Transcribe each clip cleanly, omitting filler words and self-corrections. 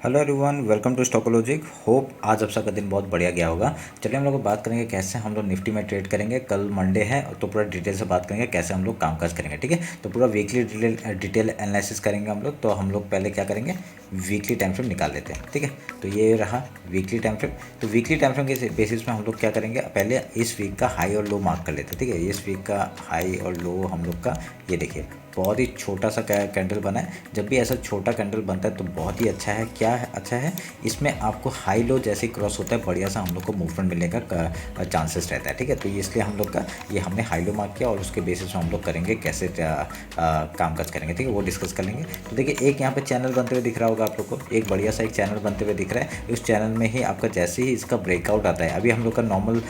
Hello everyone, welcome to Stockologic. Hope आज आप सबका दिन बहुत बढ़िया गया होगा। चलिए हम लोग बात करेंगे कैसे हम लोग निफ्टी में ट्रेड करेंगे। कल मंडे है तो पूरा डिटेल से बात करेंगे कैसे हम लोग कामकाज करेंगे। ठीक है, तो पूरा वीकली डिटेल एनालिसिस करेंगे हम लोग। तो हम लोग पहले क्या करेंगे, वीकली टाइम फ्रेम निकाल लेते हैं। ठीक है, तो ये रहा वीकली टाइम फ्रेम। तो वीकली टाइम फ्रेम के बेसिस में हम लोग क्या करेंगे, पहले इस वीक का हाई और लो मार्क कर लेते हैं। ठीक है, इस वीक का हाई और लो हम लोग का ये देखिए बहुत ही छोटा सा कैंडल बना है। जब भी ऐसा छोटा कैंडल बनता है तो बहुत ही अच्छा है। क्या है अच्छा है, इसमें आपको हाई लो जैसे क्रॉस होता है बढ़िया सा हम लोग को मूवमेंट मिलने का चांसेस रहता है। ठीक है, तो इसलिए हम लोग का ये हमने हाई लो मार्क किया और उसके बेसिस में हम लोग करेंगे कैसे कामकाज करेंगे। ठीक है, वो डिस्कस कर लेंगे। तो देखिए एक यहाँ पे चैनल बनते हुए दिख रहा होगा आप लोग को, एक बढ़िया सा एक चैनल बनते हुए दिख रहा है। उस चैनल में ही आपका जैसे ही इसका ब्रेकआउट आता है, अभी हम लोग का नॉर्मल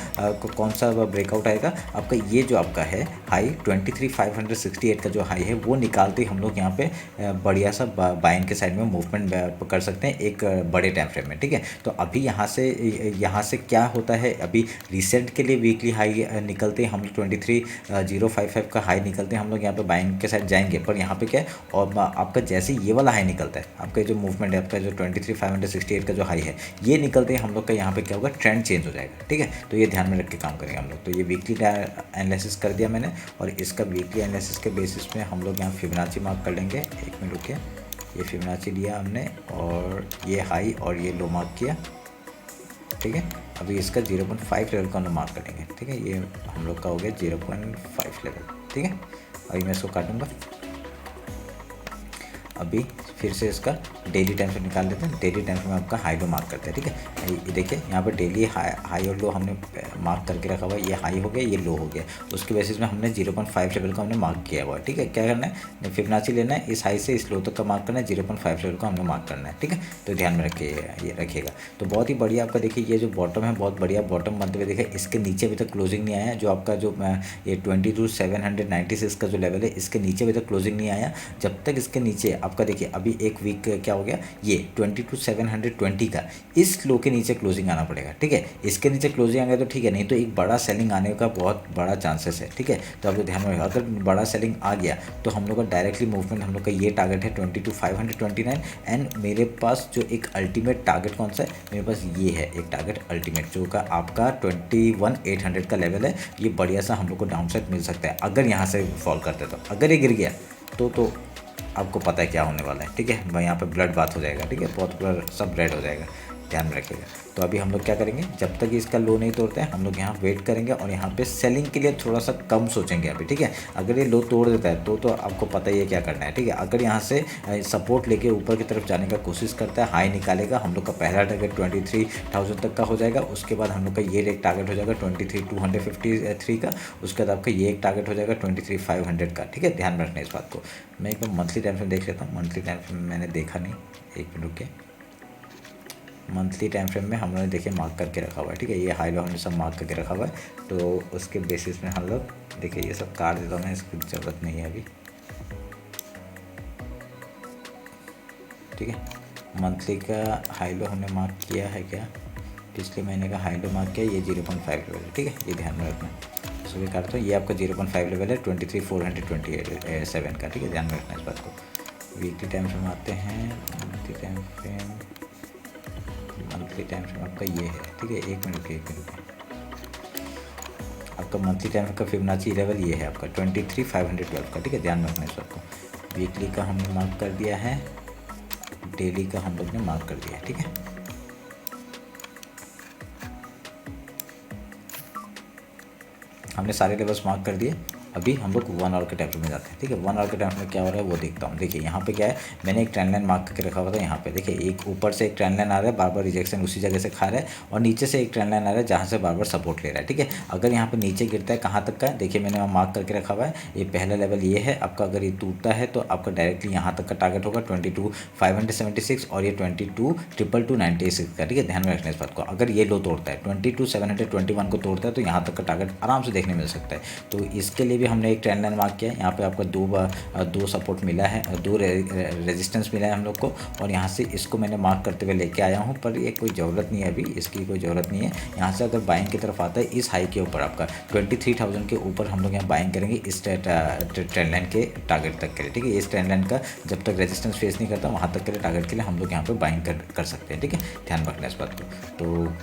कौन सा ब्रेकआउट आएगा आपका, ये जो आपका है हाई 23,568 का जो हाई है वो निकालते ही हम लोग यहाँ पे बढ़िया सा बाइंग के साइड में मूवमेंट कर सकते हैं एक बड़े टाइम फ्रेम में। ठीक है, तो अभी यहाँ से क्या होता है, अभी रिसेंट के लिए वीकली हाई निकलते हैं हम लोग 23,055 का हाई निकलते हैं हम लोग यहाँ पे बाइंग के साइड जाएंगे। पर यहाँ पे क्या है, और आपका जैसे ये वाला हाई निकलता है, आपका जो मूवमेंट है आपका जो 23,568 का जो हाई है ये निकलते ही हम लोग का यहाँ पे क्या होगा, ट्रेंड चेंज हो जाएगा। ठीक है, तो ये ध्यान में रख के काम करेंगे हम लोग। तो ये वीकली एनालिसिस कर दिया मैंने, और इसका वीकली एनालिसिस के बेसिस में हम लोग यहाँ फिबोनाची मार्क कर लेंगे। एक मिनट रुकिए, ये फिबोनाची लिया हमने और ये हाई और ये लो मार्क किया। ठीक है, अभी इसका 0.5 लेवल का हम लोग मार्क करेंगे। ठीक है, ये हम लोग का हो गया 0.5 लेवल। ठीक है, अभी मैं इसको काटूंगा। अभी फिर से इसका डेली टाइम फ्रेम निकाल लेते हैं। डेली टाइम फ्रेम में आपका हाई लो मार्क करते हैं। ठीक है, ये देखिए यहाँ पर डेली हाई और लो हमने मार्क करके रखा हुआ है। ये हाई हो गया, ये लो हो गया, उसके बेसिस में हमने 0.5 लेवल का हमने मार्क किया हुआ है। ठीक है, क्या करना है, फिबोनाची लेना है, इस हाई से इस लो तक का मार्क करना है, 0.5 लेवल का हमने मार्क करना है। ठीक है, तो ध्यान में रखिएगा। तो बहुत ही बढ़िया आपका देखिए ये जो बॉटम है बहुत बढ़िया बॉटम बनते हुए देखिए। इसके नीचे अभी तक क्लोजिंग नहीं आया, जो आपका जो ये 22,796 का जो लेवल है इसके नीचे अभी तक क्लोजिंग नहीं आया। जब तक इसके नीचे आपका देखिए अभी एक वीक क्या हो गया, ये 22,720 का इस लो के नीचे क्लोजिंग आना पड़ेगा। ठीक है, इसके नीचे क्लोजिंग आ गया तो ठीक है, नहीं तो एक बड़ा सेलिंग आने का बहुत बड़ा चांसेस है। ठीक है, तो आप लोग ध्यान में रखिएगा, अगर बड़ा सेलिंग आ गया तो हम लोग का डायरेक्टली मूवमेंट हम लोग का ये टारगेट है 22,529। एंड मेरे पास जो एक अल्टीमेट टारगेट कौन सा है, मेरे पास ये है एक टारगेट अल्टीमेट जो का आपका 21,800 का लेवल है। ये बढ़िया सा हम लोग को डाउन साइड मिल सकता है अगर यहाँ से फॉल करते तो। अगर ये गिर गया तो आपको पता है क्या होने वाला है। ठीक है, यहाँ पे ब्लड बात हो जाएगा। ठीक है, बहुत ब्लड सब रेड हो जाएगा, ध्यान में रखिएगा। तो अभी हम लोग क्या करेंगे, जब तक इसका लो नहीं तोड़ते हैं हम लोग यहाँ वेट करेंगे और यहाँ पे सेलिंग के लिए थोड़ा सा कम सोचेंगे अभी। ठीक है, अगर ये लो तोड़ देता है तो आपको पता ही है क्या करना है। ठीक है, अगर यहाँ से सपोर्ट लेके ऊपर की तरफ जाने का कोशिश करता है, हाई निकालेगा, हम लोग का पहला टारगेट 23,000 तक का हो जाएगा। उसके बाद हम लोग का ये एक टारगेट हो जाएगा 23,253 का। उसके बाद आपका ये एक टारगेट हो जाएगा 23,500 का। ठीक है, ध्यान में रखना इस बात को। मैं एक बार मंथली टाइम फ्रेम देख लेता हूँ। मंथली टाइम फ्रेम मैंने देखा नहीं, एक मिनट रुके। मंथली टाइम फ्रेम में हम लोगों ने देखिए मार्क करके रखा हुआ है। ठीक है, ये हाई लो हमने सब मार्क करके रखा हुआ है। तो उसके बेसिस में हम लोग देखिए ये सब काट देता हूँ मैं, इसकी ज़रूरत नहीं है अभी। ठीक है, मंथली का हाई लो हमने मार्क किया है क्या, पिछले महीने का हाई लो मार्क किया, ये 0.5 लेवल है। ठीक है, ये ध्यान में रखना। इसको भी काटता हूँ, ये आपका 0.5 लेवल है 23,427 का। ठीक है, ध्यान में रखना इस बात को। वीकली टाइम फ्रेम आते हैं, मंथली टाइम फ्रेम आपका ये है। ठीक है, एक मिनट रुकिए। आपका मंथली टाइम का फिबोनाची लेवल ये है आपका 23,512 का। ठीक है, ध्यान में रखना इस बात को। वीकली का हमने मार्क कर दिया है, डेली का हम लोग ने मार्क कर दिया है। ठीक है, हमने सारे लेवल्स मार्क कर दिए। अभी हम लोग 1 आवर के टाइम फ्रेम में जाते हैं। ठीक है, 1 आवर के टाइम फ्रेम में क्या हो रहा है वो देखता हूँ। देखिए यहाँ पे क्या है, मैंने एक ट्रेंड लाइन मार्क करके रखा हुआ था। यहाँ पे देखिए एक ऊपर से एक ट्रेंड लाइन आ रहा है, बार बार रिजेक्शन उसी जगह से खा रहा है, और नीचे से एक ट्रेंड लाइन आ रहा है जहाँ से बार बार सपोर्ट ले रहा है। ठीक है, अगर यहाँ पे नीचे गिरता है कहाँ तक का, देखिए मैंने वहाँ मार्क करके रखा हुआ है। ये पहला लेवल ये है आपका, अगर ये टूटता है तो आपका डायरेक्टली यहाँ तक का टारगेट होगा 22,576 और ये 22,296 का। ठीक है, ध्यान में रखना इस बात को। अगर ये लो तोड़ता है 22,721 को तोड़ता है तो यहाँ तक का टारगेट आराम से देखने मिल सकता है। तो इसके लिए भी भी हमने एक ट्रेंड लाइन मार्क किया है, यहाँ पे आपका दो सपोर्ट मिला है, दो रेजिस्टेंस मिला है हम लोग को, और यहाँ से इसको मैंने मार्क करते हुए लेके आया हूँ, पर ये कोई ज़रूरत नहीं है, अभी इसकी कोई ज़रूरत नहीं है। यहाँ से अगर बाइंग की तरफ आता है इस हाई के ऊपर आपका 23,000 के ऊपर हम लोग यहाँ बाइंग करेंगे इस ट्रेंड लाइन के टारगेट तक के लिए, ठीक है। इस ट्रेंड लाइन का जब तक रेजिस्टेंस फेस नहीं करता वहाँ तक के लिए टारगेट के लिए हम लोग यहाँ पे बाइंग कर सकते हैं, ठीक है। ध्यान रखना इस बात को। तो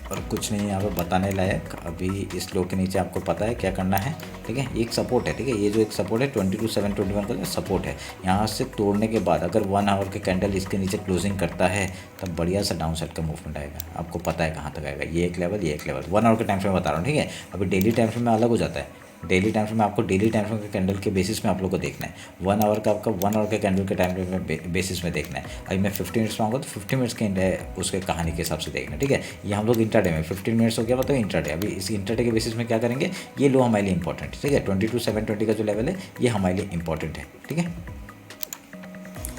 और कुछ नहीं यहाँ पे बताने लायक, अभी इस लो के नीचे आपको पता है क्या करना है, ठीक है। एक सपोर्ट है, ठीक है, ये जो एक सपोर्ट है 22,721 का सपोर्ट है, यहाँ से तोड़ने के बाद अगर 1 आवर के कैंडल इसके नीचे क्लोजिंग करता है तब बढ़िया सा डाउन साइड का मूवमेंट आएगा। आपको पता है कहाँ तक आएगा, ये एक लेवल, ये एक लेवल। 1 आवर के टाइम फ्रेम बता रहा हूँ, ठीक है। अभी डेली टाइम फ्रेम में अलग हो जाता है। डेली टाइम फ्रेम में आपको डेली टाइम फ्रेम के कैंडल के बेसिस में आप लोग को देखना है। 1 आवर का आपका 1 आवर के कैंडल के टाइम फ्रेम में बेसिस में देखना है। अभी मैं 50 मिनट्स में आऊँगा तो 50 मिनट्स के उसके कहानी के हिसाब से देखना है, ठीक है। ये हम लोग इंट्राडे में 15 मिनट्स हो गया मतलब इंट्राडे। अभी इस इंट्राडे के बेसिस में क्या करेंगे, ये लो हमारे लिए इंपॉर्टेंट है, ठीक है। 22,720 का जो लेवल है ये हमारे लिए इंपॉर्टेंट है, ठीक है।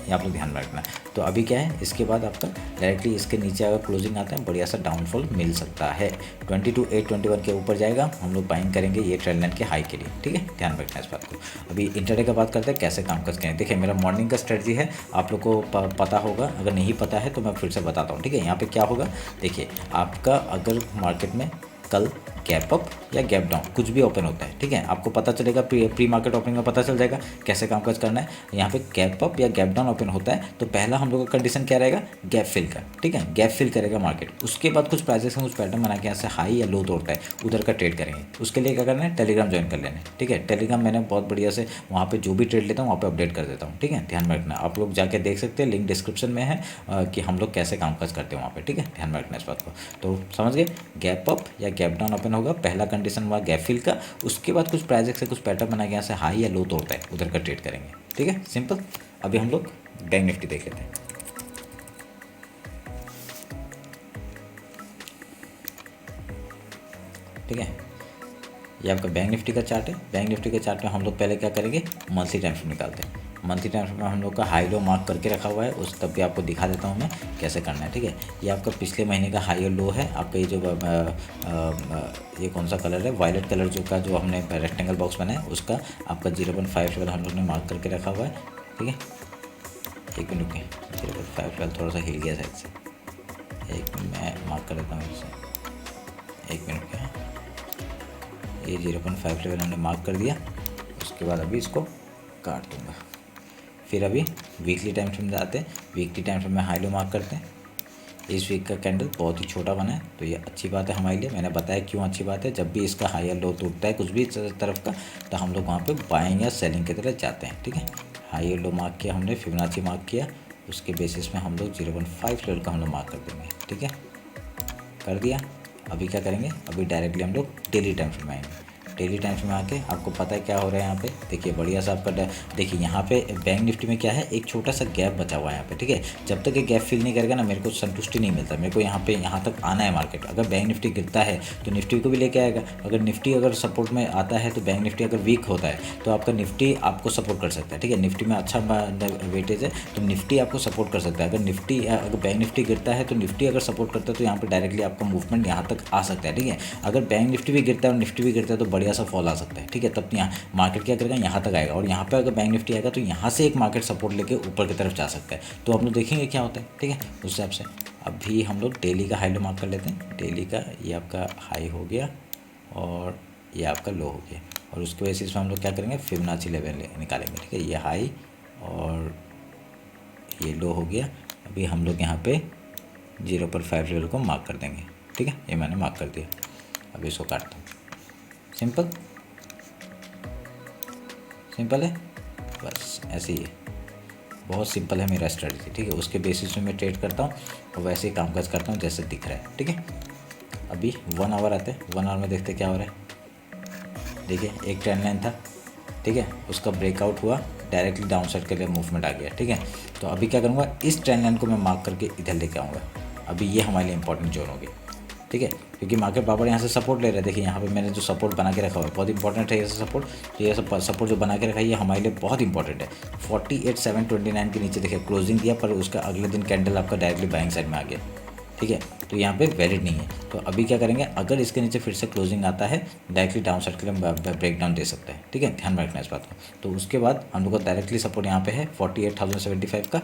ये आप लोग ध्यान में रखना। तो अभी क्या है, इसके बाद आपका डायरेक्टली इसके नीचे अगर क्लोजिंग आता है बढ़िया सा डाउनफॉल मिल सकता है। 22,821 के ऊपर जाएगा, हम लोग बाइंग करेंगे ये ट्रेंड लाइन के हाई के लिए, ठीक है। ध्यान रखना इस बात को। अभी इंटरडे का बात करते हैं कैसे काम कर सकते हैं। देखिए मेरा मॉर्निंग का स्ट्रेटजी है, आप लोग को पता होगा, अगर नहीं पता है तो मैं फिर से बताता हूँ, ठीक है। यहाँ पर क्या होगा, देखिए आपका अगर मार्केट में कल गैप अप या गैप डाउन कुछ भी ओपन होता है, ठीक है, आपको पता चलेगा प्री मार्केट ओपनिंग में पता चल जाएगा कैसे कामकाज करना है। यहाँ पे गैप अप या गैप डाउन ओपन होता है तो पहला हम लोग का कंडीशन क्या रहेगा, गैप फिल का, ठीक है। गैप फिल करेगा मार्केट, उसके बाद कुछ प्राइसेस कुछ पैटर्न बना के यहाँ से हाई या लो तोड़ता है उधर का ट्रेड करेंगे। उसके लिए क्या करना है, टेलीग्राम ज्वाइन कर लेना है, ठीक है। टेलीग्राम मैंने बहुत बढ़िया से वहाँ पर जो भी ट्रेड लेता हूँ वहाँ पर अपडेट कर देता हूँ, ठीक है। ध्यान में रखना, आप लोग जाके देख सकते हैं, लिंक डिस्क्रिप्शन में है कि हम लोग कैसे कामकाज करते हैं वहाँ पर, ठीक है। ध्यान में रखना इस बात को। तो समझ गए, गैप अप या गैप डाउन ओपन होगा, पहला कंडीशन हुआ गैप फिल का, उसके बाद कुछ प्राइजेस से कुछ पैटर्न बना के यहाँ से हाई या लो तोड़ता है उधर का ट्रेड करेंगे, ठीक है, सिंपल। अभी हम लोग बैंक निफ्टी देख लेते हैं, ठीक है। ये आपका बैंक निफ्टी का चार्ट है। बैंक निफ्टी के चार्ट में हम लोग पहले क्या करेंगे, मंथली टाइम फ्रेम निकालते हैं। मंथली टाइम फ्रेम में हम लोग का हाई लो मार्क करके रखा हुआ है, उस तब भी आपको दिखा देता हूँ मैं कैसे करना है, ठीक है। ये आपका पिछले महीने का हाई और लो है। आपका ये जो ये कौन सा कलर है, वायलेट कलर जो हमने रेक्टेंगल बॉक्स बनाया है उसका आपका 0.5 लेवल हम लोग ने मार्क करके रखा हुआ है, ठीक है। एक मिनट रुकिए, 0.5 लेवल थोड़ा सा हिल गया साइड से, एक मिनट मैं मार्क कर देता हूँ इसे, एक मिनट क्या, ये 0.5 लेवल हमने मार्क कर दिया। उसके बाद अभी इसको काट दूँगा। फिर अभी वीकली टाइम फ्रेम में आते हैं। वीकली टाइम फ्रेम में हाई लो मार्क करते हैं। इस वीक का कैंडल बहुत ही छोटा बना है तो ये अच्छी बात है हमारे लिए। मैंने बताया क्यों अच्छी बात है, जब भी इसका हाई या लो टूटता है कुछ भी तरफ का तो हम लोग वहाँ पे बाइंग या सेलिंग की तरफ जाते हैं, ठीक है। हाई और लो मार्क किया हमने, फिबोनाची मार्क किया, उसके बेसिस में हम लोग 0.5 लेवल का हम लोग मार्क कर देंगे, ठीक है, कर दिया। अभी क्या करेंगे, अभी डायरेक्टली हम लोग डेली टाइम फ्रेम में आएंगे। डेली टाइम फ्रेम में आके आपको पता है क्या हो रहा है यहाँ पे, देखिए बढ़िया सा आपका देखिए यहाँ पे बैंक निफ्टी में क्या है, एक छोटा सा गैप बचा हुआ है यहाँ पे, ठीक है। जब तक ये गैप फिल नहीं करेगा ना मेरे को संतुष्टि नहीं मिलता। मेरे को यहाँ तक आना है मार्केट। अगर बैंक निफ्टी गिरता है तो निफ्टी को भी लेके आएगा। अगर निफ्टी अगर सपोर्ट में आता है तो बैंक निफ्टी अगर वीक होता है तो आपका निफ्टी आपको सपोर्ट कर सकता है, ठीक है। निफ्टी में अच्छा वेटेज है तो निफ्टी आपको सपोर्ट कर सकता है। अगर बैंक निफ्टी गिरता है तो निफ्टी अगर सपोर्ट करता है तो यहाँ पर डायरेक्टली आपका मूवमेंट यहाँ तक आ सकता है, ठीक है। अगर बैंक निफ्टी भी गिरता है और निफ्टी भी गिरता है तो बढ़िया सा फॉल आ सकता है, ठीक है। तब यहाँ मार्केट क्या करेगा, यहाँ तक आएगा और यहाँ पे अगर बैंक निफ्टी आएगा तो यहाँ से एक मार्केट सपोर्ट लेके ऊपर की तरफ जा सकता है। तो हम लोग देखेंगे क्या होता है, ठीक है, उस हिसाब से। अभी हम लोग डेली का हाई लो मार्क कर लेते हैं। डेली का ये आपका हाई हो गया और ये आपका लो हो गया और उसके बेसिस में हम लोग क्या करेंगे, फिबोनाची लेवल निकालेंगे, ठीक है। ये हाई और ये लो हो गया। अभी हम लोग यहाँ पे 0.5 लेवल को मार्क कर देंगे, ठीक है। ये मैंने मार्क कर दिया। अभी इसको काटता हूँ, सिंपल है, बस ऐसे ही है। बहुत सिंपल है मेरा स्ट्रेटजी, ठीक है। उसके बेसिस में मैं ट्रेड करता हूँ और वैसे ही कामकाज करता हूँ जैसे दिख रहा है, ठीक है। अभी 1 आवर आते हैं। 1 आवर में देखते क्या हो रहा है। देखिए एक ट्रेंड लाइन था, ठीक है, उसका ब्रेकआउट हुआ, डायरेक्टली डाउन साइड के लिए मूवमेंट आ गया, ठीक है। तो अभी क्या करूँगा, इस ट्रेंड लाइन को मैं मार्क करके इधर लेके आऊँगा। अभी ये हमारे लिए इंपॉर्टेंट जोन होगी, ठीक है, क्योंकि मार्केट बाबर यहाँ से सपोर्ट ले रहे हैं। देखिए यहाँ पे मैंने जो सपोर्ट बना के रखा हुआ है बहुत इंपॉर्टेंट है ये सपोर्ट। तो ये सपोर्ट जो बना के रखा है ये हमारे लिए बहुत इंपॉर्टेंट है। 48,729 के नीचे देखिए क्लोजिंग दिया पर उसका अगले दिन कैंडल आपका डायरेक्टली बाइंग साइड में आ गया, ठीक है। तो तो यहाँ पे वैलिड नहीं है। तो अभी क्या करेंगे, अगर इसके नीचे फिर से क्लोजिंग आता है डायरेक्टली डाउन साइड के लिए ब्रेक डाउन दे सकते हैं, ठीक है, ध्यान में रखना इस बात को। तो उसके बाद हम लोग को डायरेक्टली सपोर्ट यहाँ पे है 48,075 का,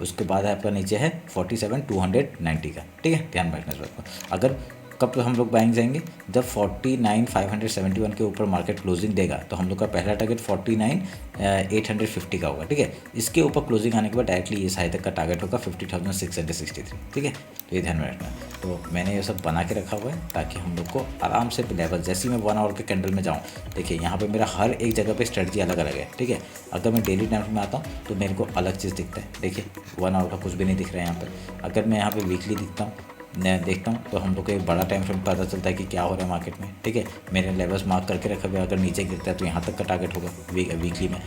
उसके बाद आपका नीचे है 47,290 का, ठीक है, ध्यान में रखना इस बात को। अगर कब हम लोग बाइंग जाएंगे, जब 49,571 के ऊपर मार्केट क्लोजिंग देगा तो हम लोग का पहला टारगेट 49,850 का होगा, ठीक है। इसके ऊपर क्लोजिंग आने के बाद डायरेक्टली ये हाई तक का टारगेट होगा 50,663, ठीक है। तो ये ध्यान में रखना। तो मैंने ये सब बना के रखा हुआ है ताकि हम लोग को आराम से लेवल, जैसे ही मैं 1 आवर के कैंडल में जाऊँ, देखिए यहाँ पे मेरा हर एक जगह पे स्ट्रेटजी अलग अलग है, ठीक है। अगर मैं डेली टाइम में आता हूँ तो मेरे को अलग चीज़ दिखता है, देखिए 1 आवर का कुछ भी नहीं दिख रहा है यहाँ पर। अगर मैं यहाँ पे वीकली दिखता हूँ, मैं देखता हूँ तो हम लोग को एक बड़ा टाइम फ्रेम पता चलता है कि क्या हो रहा है मार्केट में, ठीक है। मैंने लेवल्स मार्क करके रखा हुआ है, अगर नीचे गिरता है तो यहाँ तक का टारगेट होगा वीकली में।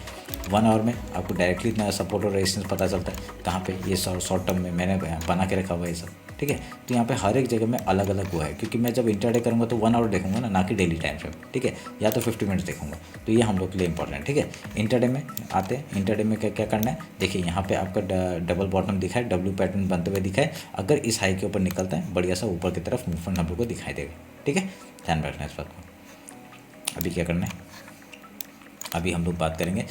1 आवर में आपको डायरेक्टली इतना सपोर्ट और रेजिस्टेंस पता चलता है कहाँ पे, ये शॉर्ट टर्म में मैंने बना के रखा हुआ है ये सब, ठीक है। तो यहाँ पे हर एक जगह में अलग अलग हुआ है, क्योंकि मैं जब इंटरडे करूँगा तो 1 आवर देखूंगा ना कि डेली टाइम फ्रेम, ठीक है, या तो 50 मिनट्स देखूंगा। तो ये हम लोग के लिए इंपॉर्टेंट है, ठीक है। इंटरडे में आते हैं, इंटरडे में क्या क्या करना है, देखिए यहाँ पे आपका डबल बॉटम दिखा है, डब्ल्यू पैटर्न बनते हुए दिखा है। अगर इस हाई के ऊपर निकलता है बढ़िया सा ऊपर की तरफ मूवमेंट हम लोग को दिखाई देगा, ठीक है, ध्यान रखना है इस बात को। अभी क्या करना है, अभी हम लोग बात करेंगे,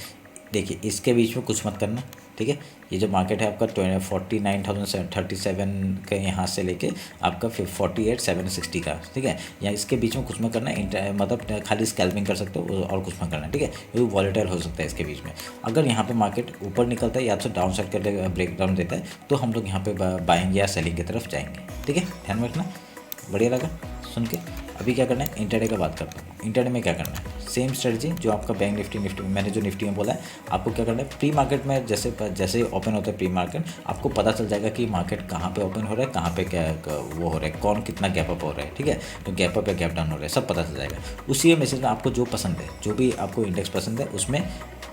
देखिए इसके बीच में कुछ मत करना, ठीक है। ये जो मार्केट है आपका 49,037 के यहाँ से लेके आपका 48,760 का, ठीक है। या इसके बीच में कुछ मत करना है, मतलब खाली स्कैल्पिंग कर सकते हो और कुछ मत करना, ठीक है। ये वॉलेटाइल हो सकता है इसके बीच में। अगर यहाँ पे मार्केट ऊपर निकलता है या तो डाउन साइड कर ब्रेक डाउन देता है तो हम लोग यहाँ पे बाइंग या सेलिंग की तरफ जाएंगे, ठीक है, ध्यान में रखना। बढ़िया लगा सुन के। अभी क्या करना है, इंटरडे का बात करता हूँ। इंटरडे में क्या करना है, सेम स्ट्रेटजी जो आपका बैंक निफ्टी में मैंने जो निफ्टी में बोला है, आपको क्या करना है, प्री मार्केट में जैसे ओपन होता है प्री मार्केट, आपको पता चल जाएगा कि मार्केट कहाँ पे ओपन हो रहा है, कहाँ पे क्या वो हो रहा है, कौन कितना गैप अप हो रहा है, ठीक है। तो गैप अप या गैप डाउन हो रहा है सब पता चल जाएगा। उसी मैसेज में आपको जो पसंद है, जो भी आपको इंडेक्स पसंद है, उसमें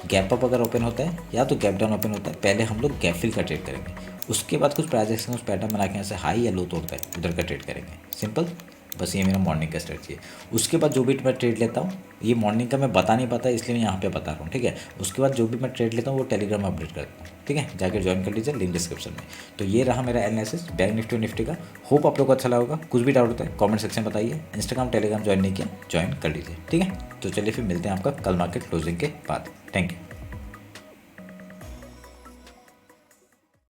गैप अप अगर ओपन होता है या तो गैप डाउन ओपन होता है, पहले हम लोग गैप फिल का ट्रेड करेंगे। उसके बाद कुछ प्राइस एक्शन पैटर्न बना के यहाँ से हाई या लो तोड़ता है उधर का ट्रेड करेंगे, सिंपल। बस ये मेरा मॉर्निंग का स्ट्रेटजी है। उसके बाद जो भी मैं ट्रेड लेता हूँ, ये मॉर्निंग का मैं बता नहीं पाता इसलिए मैं यहाँ पे बता रहा हूँ, ठीक है। उसके बाद जो भी मैं ट्रेड लेता हूँ वो टेलीग्राम में अपडेट करता हूँ, ठीक है, जाकर ज्वाइन कर लीजिए, लिंक डिस्क्रिप्शन में। तो ये रहा मेरा एनालिसिस बैंक निफ्टी और निफ्टी का। होप आप लोग को अच्छा लगा होगा। कुछ भी डाउट होता है कॉमेंट सेक्शन में बताइए। इंस्टाग्राम टेलीग्राम ज्वाइन नहीं किया, ज्वाइन कर लीजिए, ठीक है। तो चलिए फिर मिलते हैं आपका कल मार्केट क्लोजिंग के बाद। Thank you.